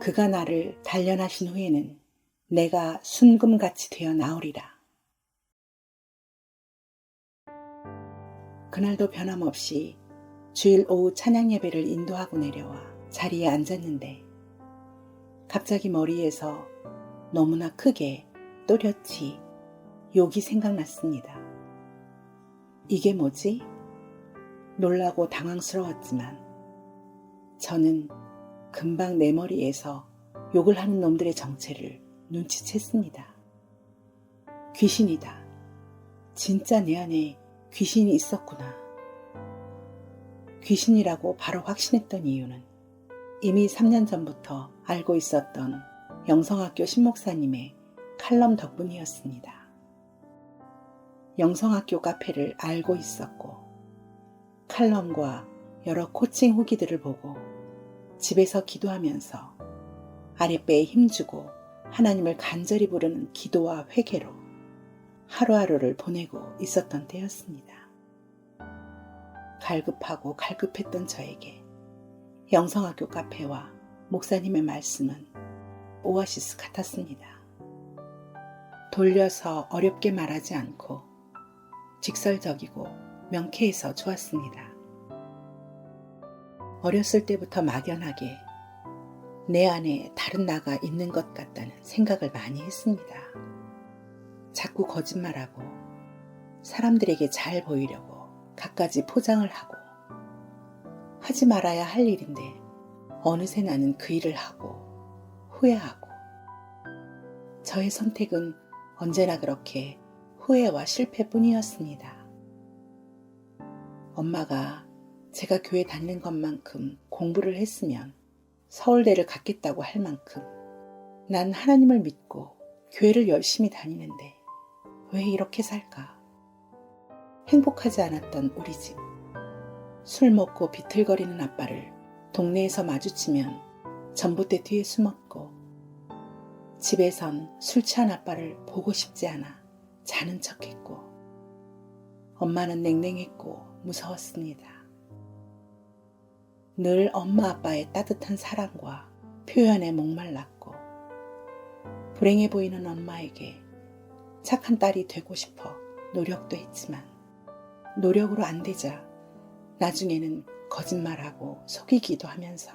그가 나를 단련하신 후에는 내가 순금같이 되어 나오리라. 그날도 변함없이 주일 오후 찬양 예배를 인도하고 내려와 자리에 앉았는데 갑자기 머리에서 너무나 크게 또렷이 욕이 생각났습니다. 이게 뭐지? 놀라고 당황스러웠지만 저는 금방 내 머리에서 욕을 하는 놈들의 정체를 눈치챘습니다. 귀신이다. 진짜 내 안에 귀신이 있었구나. 귀신이라고 바로 확신했던 이유는 이미 3년 전부터 알고 있었던 영성학교 신목사님의 칼럼 덕분이었습니다. 영성학교 카페를 알고 있었고 칼럼과 여러 코칭 후기들을 보고 집에서 기도하면서 아랫배에 힘주고 하나님을 간절히 부르는 기도와 회개로 하루하루를 보내고 있었던 때였습니다. 갈급하고 갈급했던 저에게 영성학교 카페와 목사님의 말씀은 오아시스 같았습니다. 돌려서 어렵게 말하지 않고 직설적이고 명쾌해서 좋았습니다. 어렸을 때부터 막연하게 내 안에 다른 나가 있는 것 같다는 생각을 많이 했습니다. 자꾸 거짓말하고 사람들에게 잘 보이려고 갖가지 포장을 하고 하지 말아야 할 일인데 어느새 나는 그 일을 하고 후회하고 저의 선택은 언제나 그렇게 후회와 실패뿐이었습니다. 엄마가 제가 교회 다니는 것만큼 공부를 했으면 서울대를 갔겠다고 할 만큼 난 하나님을 믿고 교회를 열심히 다니는데 왜 이렇게 살까? 행복하지 않았던 우리 집. 술 먹고 비틀거리는 아빠를 동네에서 마주치면 전봇대 뒤에 숨었고 집에선 술 취한 아빠를 보고 싶지 않아 자는 척했고 엄마는 냉랭했고 무서웠습니다. 늘 엄마 아빠의 따뜻한 사랑과 표현에 목말랐고 불행해 보이는 엄마에게 착한 딸이 되고 싶어 노력도 했지만 노력으로 안 되자 나중에는 거짓말하고 속이기도 하면서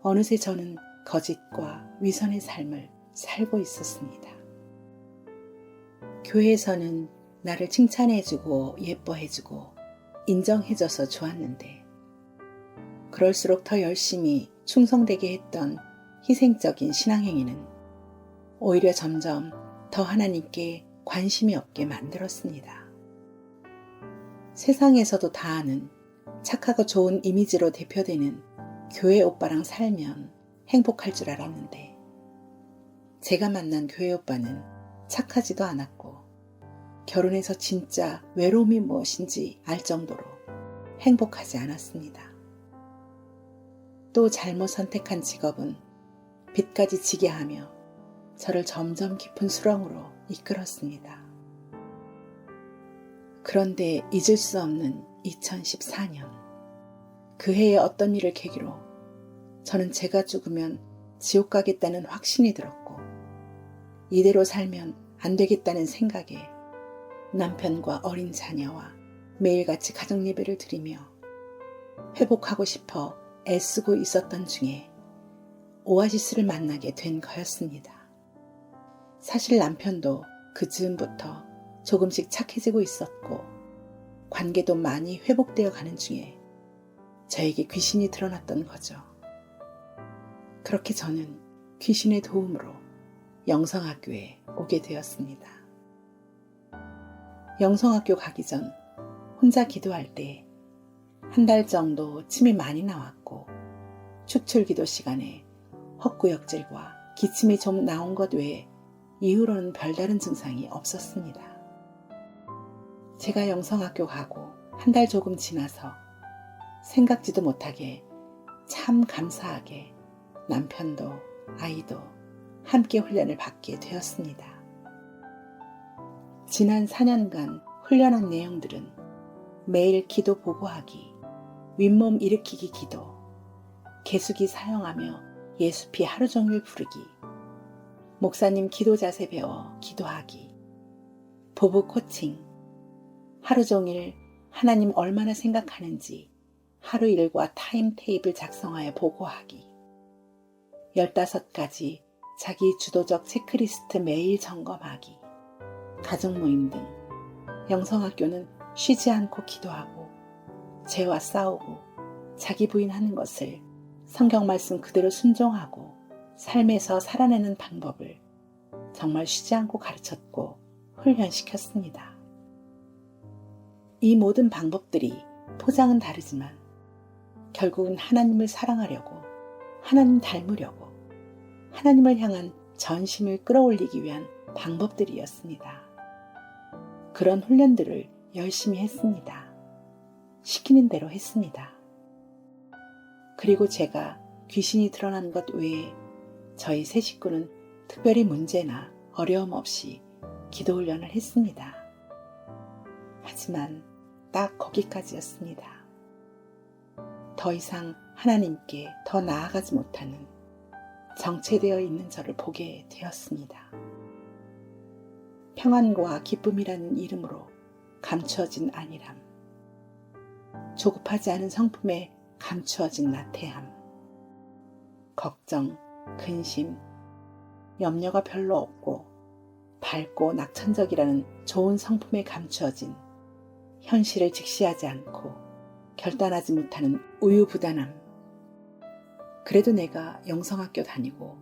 어느새 저는 거짓과 위선의 삶을 살고 있었습니다. 교회에서는 나를 칭찬해주고 예뻐해주고 인정해줘서 좋았는데 그럴수록 더 열심히 충성되게 했던 희생적인 신앙행위는 오히려 점점 더 하나님께 관심이 없게 만들었습니다. 세상에서도 다 아는 착하고 좋은 이미지로 대표되는 교회 오빠랑 살면 행복할 줄 알았는데 제가 만난 교회 오빠는 착하지도 않았고 결혼해서 진짜 외로움이 무엇인지 알 정도로 행복하지 않았습니다. 또 잘못 선택한 직업은 빚까지 지게 하며 저를 점점 깊은 수렁으로 이끌었습니다. 그런데 잊을 수 없는 2014년 그 해의 어떤 일을 계기로 저는 제가 죽으면 지옥 가겠다는 확신이 들었고 이대로 살면 안 되겠다는 생각에 남편과 어린 자녀와 매일같이 가정예배를 드리며 회복하고 싶어 애쓰고 있었던 중에 오아시스를 만나게 된 거였습니다. 사실 남편도 그 즈음부터 조금씩 착해지고 있었고 관계도 많이 회복되어 가는 중에 저에게 귀신이 드러났던 거죠. 그렇게 저는 귀신의 도움으로 영성학교에 오게 되었습니다. 영성학교 가기 전 혼자 기도할 때 한 달 정도 침이 많이 나왔고 축출기도 시간에 헛구역질과 기침이 좀 나온 것 외에 이후로는 별다른 증상이 없었습니다. 제가 영성학교 가고 한 달 조금 지나서 생각지도 못하게 참 감사하게 남편도 아이도 함께 훈련을 받게 되었습니다. 지난 4년간 훈련한 내용들은 매일 기도 보고하기, 윗몸 일으키기 기도, 개수기 사용하며 예수피 하루 종일 부르기, 목사님 기도 자세 배워 기도하기, 부부 코칭, 하루 종일 하나님 얼마나 생각하는지 하루 일과 타임 테이블 작성하여 보고하기, 15가지 자기 주도적 체크리스트 매일 점검하기, 가족 모임 등 영성학교는 쉬지 않고 기도하고 죄와 싸우고 자기 부인하는 것을 성경 말씀 그대로 순종하고 삶에서 살아내는 방법을 정말 쉬지 않고 가르쳤고 훈련시켰습니다. 이 모든 방법들이 포장은 다르지만 결국은 하나님을 사랑하려고, 하나님 닮으려고, 하나님을 향한 전심을 끌어올리기 위한 방법들이었습니다. 그런 훈련들을 열심히 했습니다. 시키는 대로 했습니다. 그리고 제가 귀신이 드러난 것 외에 저희 세 식구는 특별히 문제나 어려움 없이 기도 훈련을 했습니다. 하지만 딱 거기까지였습니다. 더 이상 하나님께 더 나아가지 못하는 정체되어 있는 저를 보게 되었습니다. 평안과 기쁨이라는 이름으로 감추어진 안일함, 조급하지 않은 성품에 감추어진 나태함, 걱정, 근심, 염려가 별로 없고 밝고 낙천적이라는 좋은 성품에 감추어진 현실을 직시하지 않고 결단하지 못하는 우유부단함. 그래도 내가 영성학교 다니고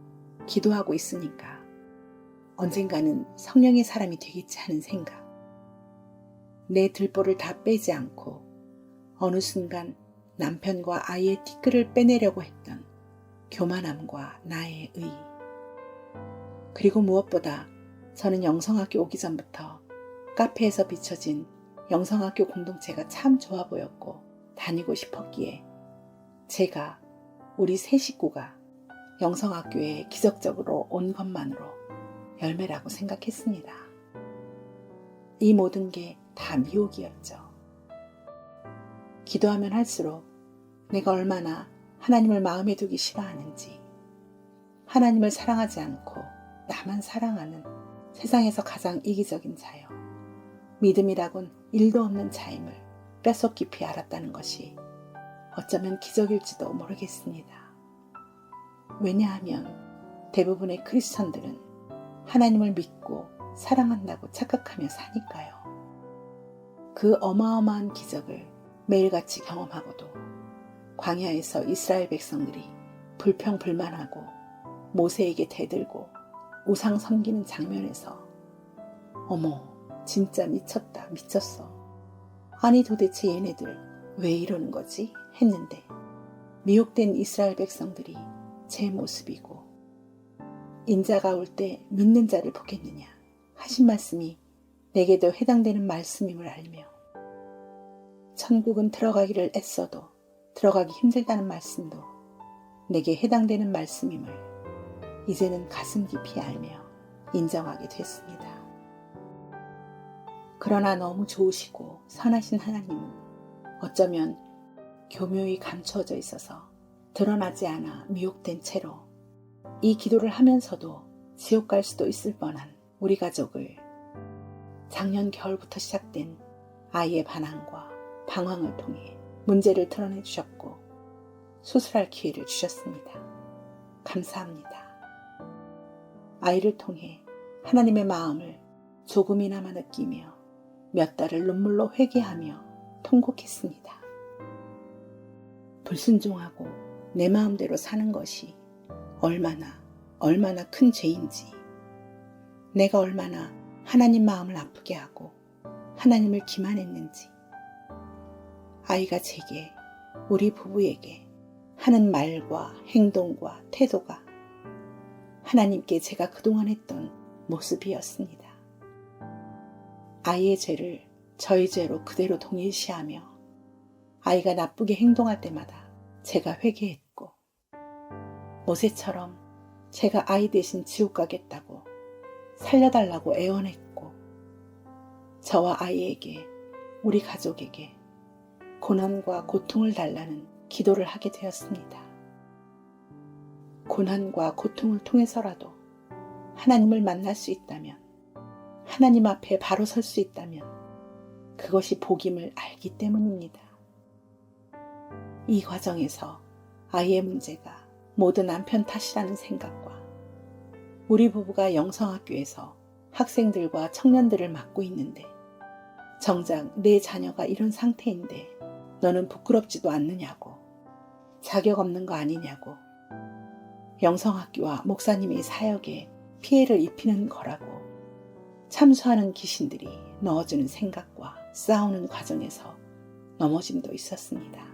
기도하고 있으니까 언젠가는 성령의 사람이 되겠지 하는 생각. 내 들보를 다 빼지 않고 어느 순간 남편과 아이의 티끌을 빼내려고 했던 교만함과 나의 의. 그리고 무엇보다 저는 영성학교 오기 전부터 카페에서 비춰진 영성학교 공동체가 참 좋아 보였고 다니고 싶었기에 제가 우리 세 식구가 영성학교에 기적적으로 온 것만으로 열매라고 생각했습니다. 이 모든 게 다 미혹이었죠. 기도하면 할수록 내가 얼마나 하나님을 마음에 두기 싫어하는지, 하나님을 사랑하지 않고 나만 사랑하는 세상에서 가장 이기적인 자요, 믿음이라곤 일도 없는 자임을 뼛속 깊이 알았다는 것이 어쩌면 기적일지도 모르겠습니다. 왜냐하면 대부분의 크리스천들은 하나님을 믿고 사랑한다고 착각하며 사니까요. 그 어마어마한 기적을 매일같이 경험하고도 광야에서 이스라엘 백성들이 불평불만하고 모세에게 대들고 우상 섬기는 장면에서 어머, 진짜 미쳤다, 미쳤어. 아니 도대체 얘네들 왜 이러는 거지? 했는데 미혹된 이스라엘 백성들이 제 모습이고 인자가 올 때 믿는 자를 보겠느냐 하신 말씀이 내게도 해당되는 말씀임을 알며 천국은 들어가기를 애써도 들어가기 힘들다는 말씀도 내게 해당되는 말씀임을 이제는 가슴 깊이 알며 인정하게 됐습니다. 그러나 너무 좋으시고 선하신 하나님은 어쩌면 교묘히 감추어져 있어서 드러나지 않아 미혹된 채로 이 기도를 하면서도 지옥 갈 수도 있을 뻔한 우리 가족을 작년 겨울부터 시작된 아이의 반항과 방황을 통해 문제를 드러내 주셨고 수술할 기회를 주셨습니다. 감사합니다. 아이를 통해 하나님의 마음을 조금이나마 느끼며 몇 달을 눈물로 회개하며 통곡했습니다. 불순종하고 내 마음대로 사는 것이 얼마나 큰 죄인지, 내가 얼마나 하나님 마음을 아프게 하고 하나님을 기만했는지, 아이가 제게, 우리 부부에게 하는 말과 행동과 태도가 하나님께 제가 그동안 했던 모습이었습니다. 아이의 죄를 저의 죄로 그대로 동일시하며 아이가 나쁘게 행동할 때마다 제가 회개했고, 모세처럼 제가 아이 대신 지옥 가겠다고 살려달라고 애원했고, 저와 아이에게, 우리 가족에게 고난과 고통을 달라는 기도를 하게 되었습니다. 고난과 고통을 통해서라도 하나님을 만날 수 있다면, 하나님 앞에 바로 설 수 있다면 그것이 복임을 알기 때문입니다. 이 과정에서 아이의 문제가 모두 남편 탓이라는 생각과 우리 부부가 영성학교에서 학생들과 청년들을 맡고 있는데 정작 내 자녀가 이런 상태인데 너는 부끄럽지도 않느냐고, 자격 없는 거 아니냐고, 영성학교와 목사님의 사역에 피해를 입히는 거라고 참수하는 귀신들이 넣어주는 생각과 싸우는 과정에서 넘어짐도 있었습니다.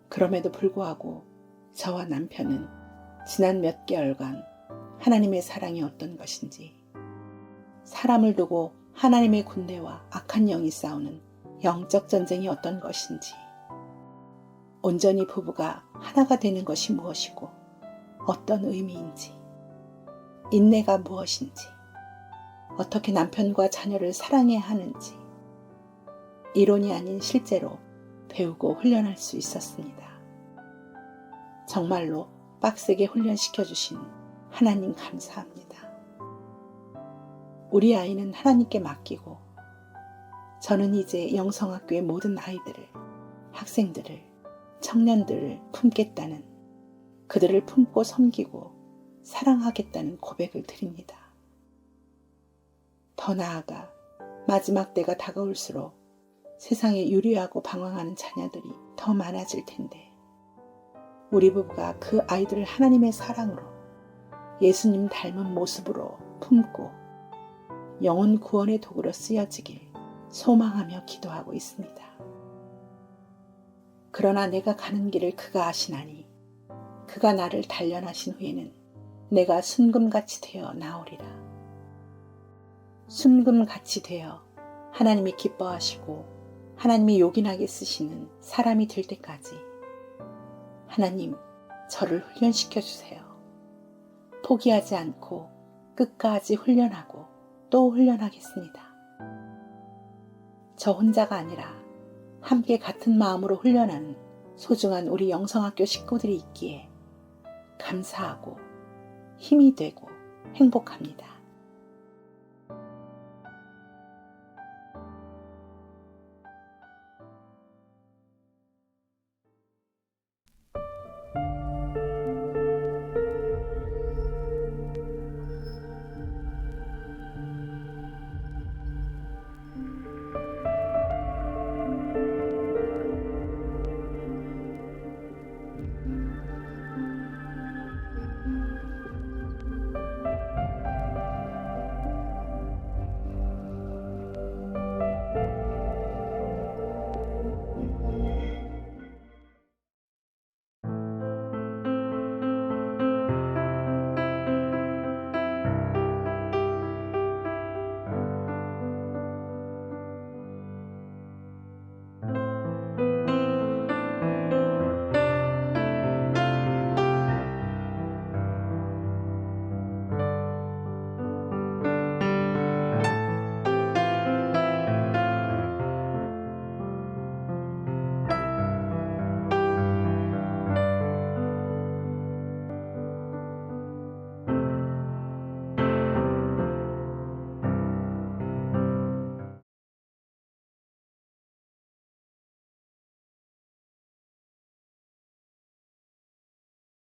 그럼에도 불구하고 저와 남편은 지난 몇 개월간 하나님의 사랑이 어떤 것인지, 사람을 두고 하나님의 군대와 악한 영이 싸우는 영적 전쟁이 어떤 것인지, 온전히 부부가 하나가 되는 것이 무엇이고 어떤 의미인지, 인내가 무엇인지, 어떻게 남편과 자녀를 사랑해야 하는지 이론이 아닌 실제로 배우고 훈련할 수 있었습니다. 정말로 빡세게 훈련시켜 주신 하나님 감사합니다. 우리 아이는 하나님께 맡기고 저는 이제 영성학교의 모든 아이들을, 학생들을, 청년들을 품겠다는, 그들을 품고 섬기고 사랑하겠다는 고백을 드립니다. 더 나아가 마지막 때가 다가올수록 세상에 유리하고 방황하는 자녀들이 더 많아질 텐데 우리 부부가 그 아이들을 하나님의 사랑으로, 예수님 닮은 모습으로 품고 영혼 구원의 도구로 쓰여지길 소망하며 기도하고 있습니다. 그러나 내가 가는 길을 그가 아시나니 그가 나를 단련하신 후에는 내가 순금같이 되어 나오리라. 순금같이 되어 하나님이 기뻐하시고 하나님이 요긴하게 쓰시는 사람이 될 때까지 하나님, 저를 훈련시켜 주세요. 포기하지 않고 끝까지 훈련하고 또 훈련하겠습니다. 저 혼자가 아니라 함께 같은 마음으로 훈련하는 소중한 우리 영성학교 식구들이 있기에 감사하고 힘이 되고 행복합니다.